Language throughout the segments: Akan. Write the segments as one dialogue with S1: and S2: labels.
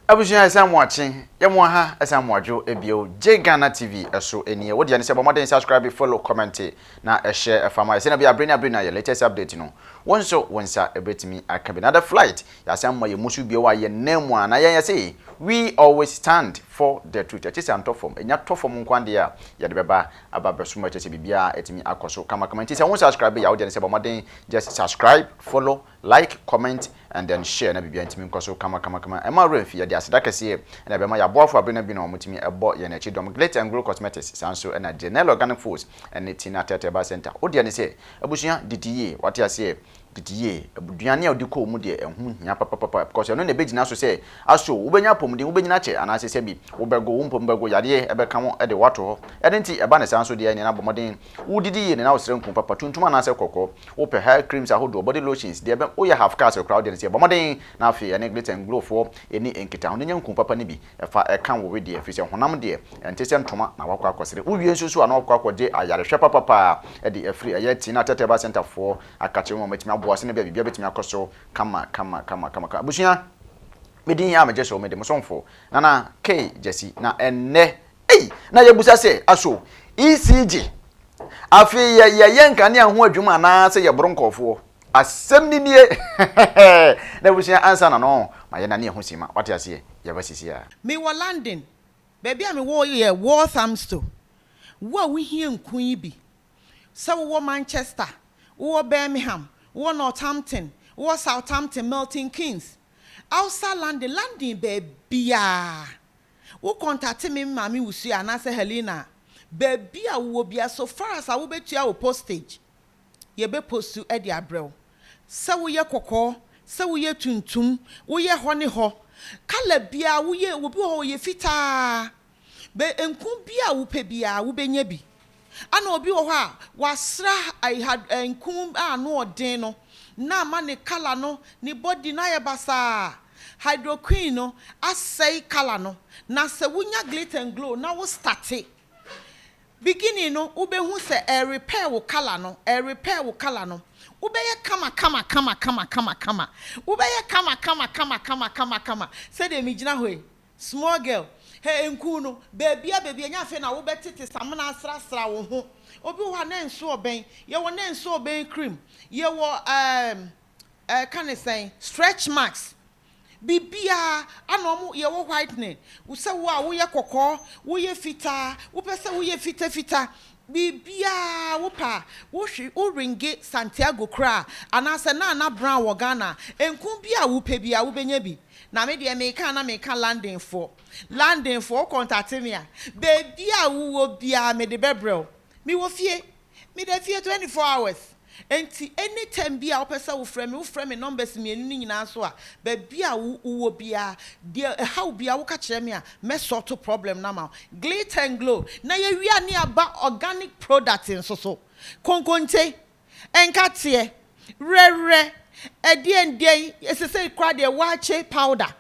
S1: Abusia Sam watching, Yamwaha, Asamwajo, Ebio, Ghana TV, so any what you say about subscribe, follow, comment, now a share a family. Send a bring your latest update. Once so, once a bit me, I can be another flight. Yasam, you must be why your name one. I say, we always stand for the truth. It is on top form, and not top form Quandia, Yadaba, about Besuma, Bibia, et me, Akoso, come comment. I won't subscribe, the audience about just subscribe, follow, like, comment, and then share. And be anti me, Koso, come. And my room for your desk, that can see, and I be my above for being with me about your nature, glitter and grow cosmetics, sound so, and a general organic foods, and it's in a Teba Center. Odian say, Abusia, DTA, what you say. Ditiye abuduane a odiko mu de ehun nya papa because you know the big na so say aso ubenya pom de ubenya che ana se bi ubego umpom bego yade ebeka mo e de wato ho edenti eba na sanso de na bomoden udidiye na osere nkun papa tuntuma na se kokko upe hair creams ahodo body lotions de ebe oya half cast crowd de se bomoden na afi ene glitter and glow for eni enkita ho nya nkun papa ne bi efa eka wo we de afi se honam de ente se ntoma na wakwa akosere uwie nsusu ana wakwa akode ayare hwe papa e de afri aye tina Teba Center for akache mo metima boase ne bia betimi akoso kama abusia medin ya mejeso mede mosonfo na K Jesse na enne na yebusa se aso ECG afi ye nka ne ho adwuma na se ye bronkofo asem ni nie na busia ansa na no ma ye na ne ho sima wate ase ye basisi ya
S2: me wo London baby am wo ye Walthamstow wo we hie nkun yi bi se wo Manchester wo Birmingham wo Northampton, wo Southampton, Milton Keynes. Outside London baby. Wo contact me mami wusu anase Helena. Baby a wo bia so far as I wo betua wo postage. Ye be postu e de abrel. Se wo ye kokko, se wo ye tuntum, wo ye hone ho. Kala bia wo ye wo bi ho ye fita. Be enkun bia wo pe bia wo benya bi. Ana obi wo ha wasra I had nkum no odin no na ma ne kala no ne body na ye basa hydroquine no asai kala no na se wunya glitter and glow na wo start beginning no wo be hu se repair wo kala no wo be ye kama wo be ye kama say de mi gina hoy small girl hey enkuno baby nya fe na wo betete samna asra wo ho obi wa na nso oben ye wo na nso oben cream ye wo can I say stretch marks bibia anom ye wo whitening wo se wo a wo ye kokko wo ye fita wo pese wo ye fita bibia wo pa wo hwi wo ringe Santiago kra anase na brown wo Ghana enkun bia wo pe bia wo benya bi na me de me kan landing for contact me baby a wo bia me de bebrel me wo fie me de fie 24 hours enti anytime bia wo pesa wo frame me numbers me enu nyina so a baby a wo bia de how bia wo ka kire me a me sort problem na ma glitter and glow na ye wi ani aba organic product so konkonte enkatie rere ende esese kwa de wache powder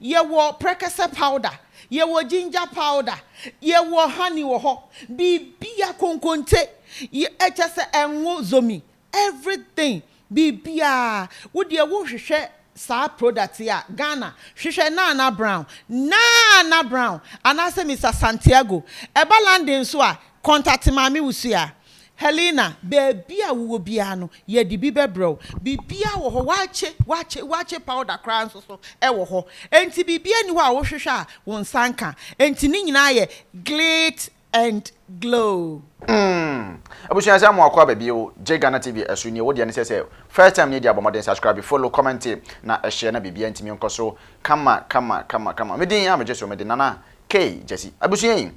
S2: ye wo prekese powder ye wo ginger powder ye wo honey wo ho bibia konkonte ye echese enwo zomi everything bibia wo de wo hwehwe sa product ya Ghana hwehwe na brown anase Mr Santiago eba London so a contact mami wusu ya Helena baby a wo bia no ye di bi bebro bibia wo ho wache powder kran so e wo ho enti bibia ni ho a wo hwehwe a won sanka enti ni nyina ye glit and glow
S1: abusia Sam akwa baby o Ghana TV asuni wo de ne say first time ni dia bomodern subscribe follow comment na share na bibia ntimi nkoso kama medin ya mejeso medin na K Jesse abusia yin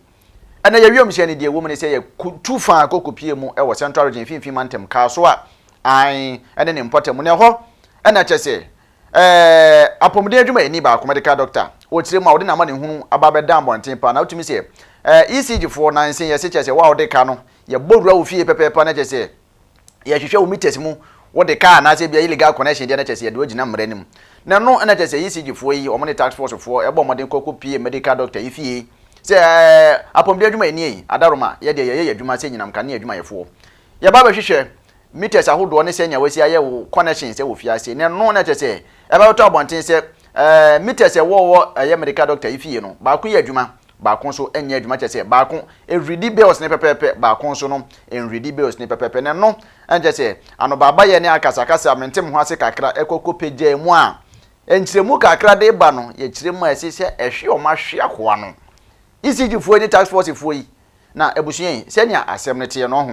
S1: ana ye wiom hye ne de wo mu ne say ye tu fa akokopie mu e wo central region finfin mantem ka so a ai ene ne important mu ne ho ana chese apomde adwuma eni ba medical doctor wo kire mu a wo de na ma ne hunu aba da mbonten pa na utumi say ECG for na nsin ye se chese wa wo de ka no ye bodura wo fie pepepe na chese ye hwehwe wo meters mu wo de ka na se bia illegal connection de na chese ye de ogina mranim na no ana chese ECG for yi o mo ne tax force for e bo modern kokopie medical doctor ifie se apomde adwuma eni adaroma ye de ye adwuma se nyinam ka ne adwuma yefo ye ba hwehwe meters ahodo ne se nya wasi aye wo connection se wo fiase ne no na chese e ba to abonten se meters e wo medical doctor ifie no ba ko ye adwuma ba ko so enye adwuma chese ba ko everyday bills ne pepepe ba ko so no everyday bills ne pepepe ne no enje se ano baba ye ne akasa mentem ho ase kakra ekoko peje mu a enchiremu kakra de ba no ye chiremu asese ehwe o ma hwe akoa no ECG fo ni task force fo yi na ebusuyen senia asem ne te no ho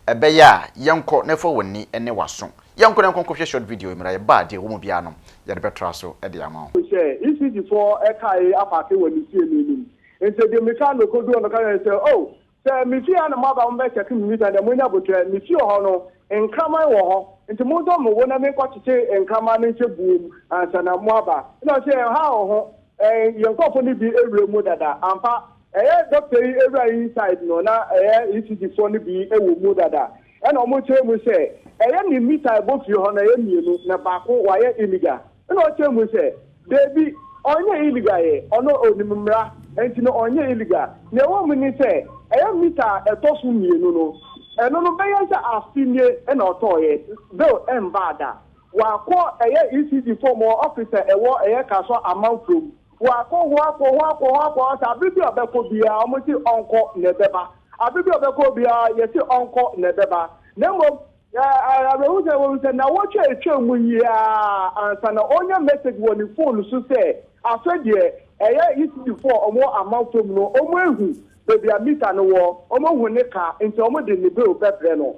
S1: ebe ya yenko ne fo woni ene waso yenko ne konko hwe short video mira ye ba de wo mu bia no ye de betra so e de ama
S3: ECG for ekai apake woni tie ni ente de mekano kodu no kan say oh say mi fi ana ma ba mo be check mi meter de mo nya botre mi fi ho no enkraman wo ho ente mo do mo wona me kwachiche enkraman ne che buum ansa na mo aba no say ha ho yenkofo ni bi ewre mu dada ampa doctor yi ewra inside no na ECG for ni bi ewo mu dada e na mo che mu say ni meter bo fi ho na ye mienu na ba ko wa ye illegal e na o che mu say baby onye illegal ye ono onimmra enti no onye illegal na wo mu ni say meter etosu mienu no eno no be ye say afinie e na otoye bill embada wa ko ECG form officer ewo kaso amount from wa ko ta bibi obeko bia omuti onko nebeba abibi obeko bia yesi onko nebeba nemo we say na what you mu ya ansa na onye message woni phone so say afedie ECG for omo amount from no omo ehu bebi a meter no wo omo hu ne ka nti omo de ne bill pepre no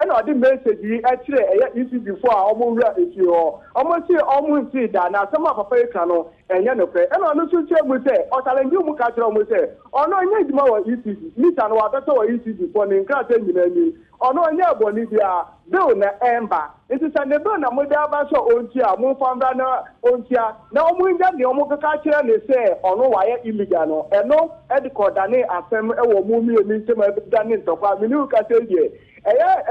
S3: na odi message yi akire ECG for a omo wura efi ho omo si omo nti da na asema papa eka no enye no kre na onu so che mu say o challenge mu ka kire omo say ono enye djuma wa ECG meter no wa beto wa ECG for ne nka te nyina ni ono enye aboni bia bill na emba nti sa ne bill na mo da ba so ontia mo famra na ontia na omo nya de omo ka kire ne say ono wa ye illegal no eno edicordane asem ewo mu mi ni ntem edane ntokwa mi ni ka te die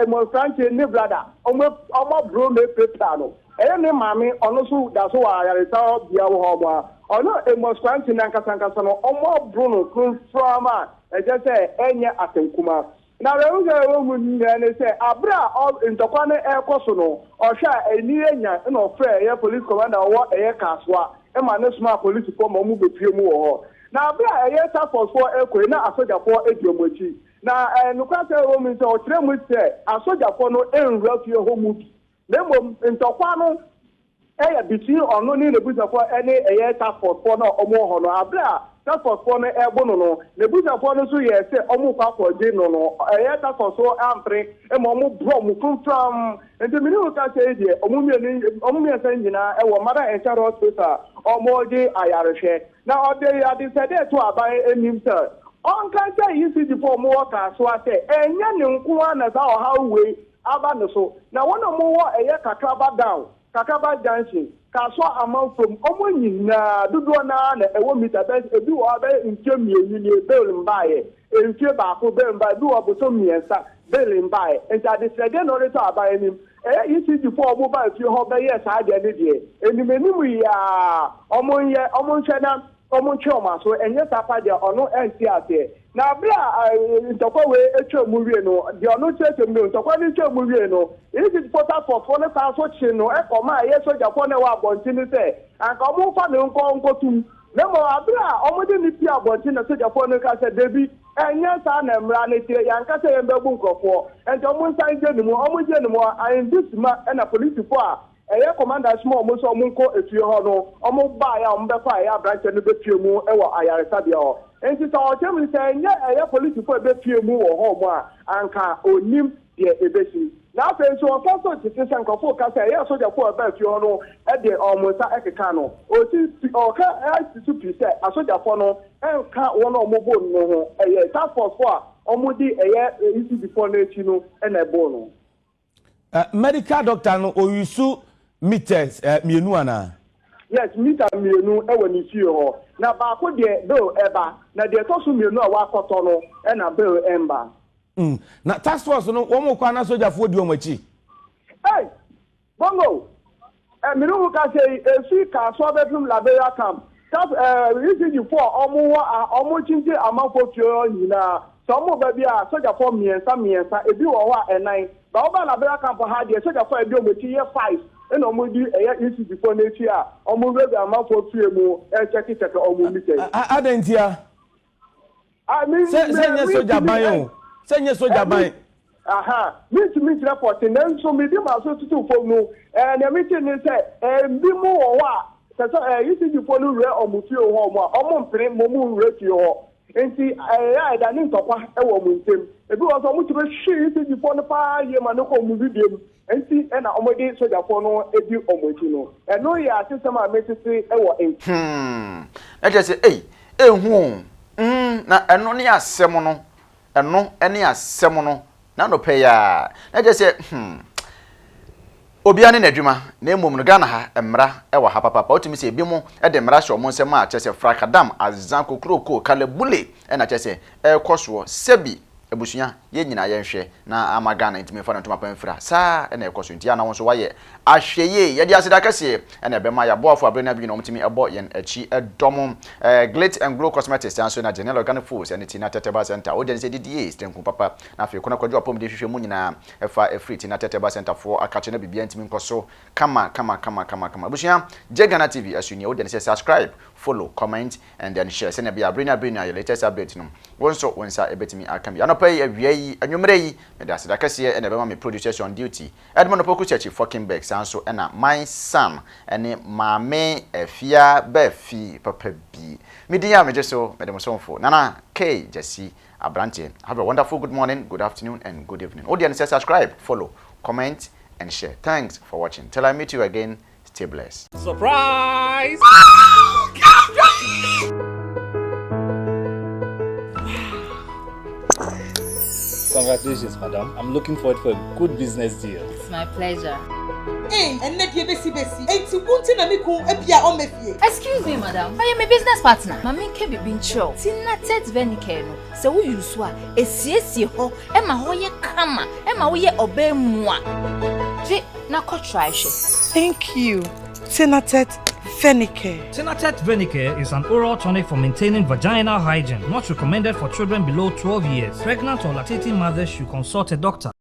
S3: emo franche ni brother omo bro me paper no ne mami ono so da so wa yareta bia wo ho ono emo franche na nkasa no omo bro no from je say enye atenkuma na rewe wo ne say abra ntokwa ne ekoso no ohwa eni enya na ofre police commander wo kaswa ma ne smart police for mu bepie mu wo ho na abra task force for ekwe na asoja for ediomochi na nukwase wo mi se o kire mu se asojafo no enwura fie ho mu bi na mom ntokwa no biti ono ni nebusafo ene task force for no omo ho no abra task force for no ebo no nebusafo no so ye se omo kwa kwaje no task force so ampre omo bro mu from ente mini wo ka se die omo mi se nyina wo mara entero hospital omo di ayarehwe na ode ya di se de to aban enim se on can say ECG for more workers so I say enya ne nko na za o hawe aba no so na wona mo wo kakraba down kakraba junction kaso amount from omo nyina dodo na ewo meter best ebi wo abe nke mienu ni bill mbaye nke ba ko bill mbaye bi wo boso miensa bill mbaye enta de sede no reto aba enim ECG for omo ba fi ho be yes ade ne de enimenimu ya omo nhwe na omo choma so enye sapa de ono enti ate na bra ntokwa we etwa mu wie no de ono cheche mu ntokwa ni etwa mu wie no is portal for ne ka so chi no e koma ye soja for ne wa bonti ni se anka omo fa ne nko tum na mo abra omo de ni pi abonti na soja for ne ka se debi enye sa na mra ne tire yanka se yembe bu nkofo enti omo nsan je ni mu omo je ni mu an this ma na police for commander small mo so mo nko efie ho no omo ba ya omo be fa ya branch no be fie mu e wo ayaresa bia ho enti so o temi say nye police for be fie mu wo ho mo anka onim de ebesi na fe so o so titi san ko fo ka say soja for be fie ho no e de omo sa ekeka no o ti o ka to pi say soja for no enka won omo bo no ho task force for omo di ECG for na echi no e na bo no
S4: medical doctor no oyusu meters mienu ana
S3: yes meter mienu e woni fie ho na ba ko de bill eba na de to so mienu a wa koto no e na bill emba
S4: na task force no wo mo kwa na soja fo di omachi
S3: hey bongo mienu ka say efi ka so be film labera camp that ECG for omo chinje amafo fie nyina so mo ba bia soja for miensa ebi wo ho a enan ba oba labera camp ha de soja for ebi omachi ye 5 and omudi issue before next year. Omuwe amount for free mu check omumite.
S4: Adentia.
S3: I mean,
S4: say soja ban. Say soja ban.
S3: Aha, meet report and so me dem aso to for no and meeting is say bi mu wo wa say issue before no re omufi o ho omumpere momu re ti ho. Enti da ni ntokwa e wo mu ntem ebi wo so mu tube hwe issue before no pa ye ma no ko mu bidiem. Enti na omodi soja for no edi omoti no eno ya asem a metisi e wo
S1: na je say ehu na eno ne asem no eno ene asem no na no pay ya na je say obi ane na adwuma na emom no Ghana ha emra e wo ha papa otimi say ebi mu e de mra hwe mo nsem a che say frakadam azan kokroko kalebule e na che say e koso sebi ebusunya ye nyina ye nhwe na amagana ntimi fa no tuma pamfra sa na ekoso ntia na wonso waye ahweye ye di aseda kase na ebema ya boafo abrena bi na omtimi ebo ye achi edom Glit and Glow Cosmetics and so na General Organic Foods and Tina Teteba Center audience DDA stenku papa na fe kuna kwadwo apom de hwehwe mu nyina efa free Tina Teteba Center for akache na bibia ntimi nkoso kama ebusunya Ghana TV asuni audience subscribe follow comment and then share send be abrena your latest update no wonso wonsa ebetimi akam ya no pay awiei anwumre yi me da seda kase e na bema me producers on duty Edmond Opoku Church fucking back sanso na my son ene mame afia befi papa bi media me jeso me dem sonfo nana K Jesse Abrante. Have a wonderful good morning, good afternoon and good evening. Audience subscribe, follow, comment and share. Thanks for watching. Till I meet you again, stay blessed.
S5: Surprise! Congratulations, madam. I'm looking forward for a good business deal.
S6: It's my pleasure.
S2: And let you besi. Ain't you wanting a miku epia on me fie?
S6: Excuse me, madam. I am a business partner. Mami ke be bin show. Kinaata venike no. Se wo yusu a esiesie ho e ma ho ye kama, e ma wo ye obe mua. Je na ko try she.
S2: Thank you. Kinaata Venike.
S7: Kinaata Venike is an oral tonic for maintaining vaginal hygiene, not recommended for children below 12 years. Pregnant or lactating mothers should consult a doctor.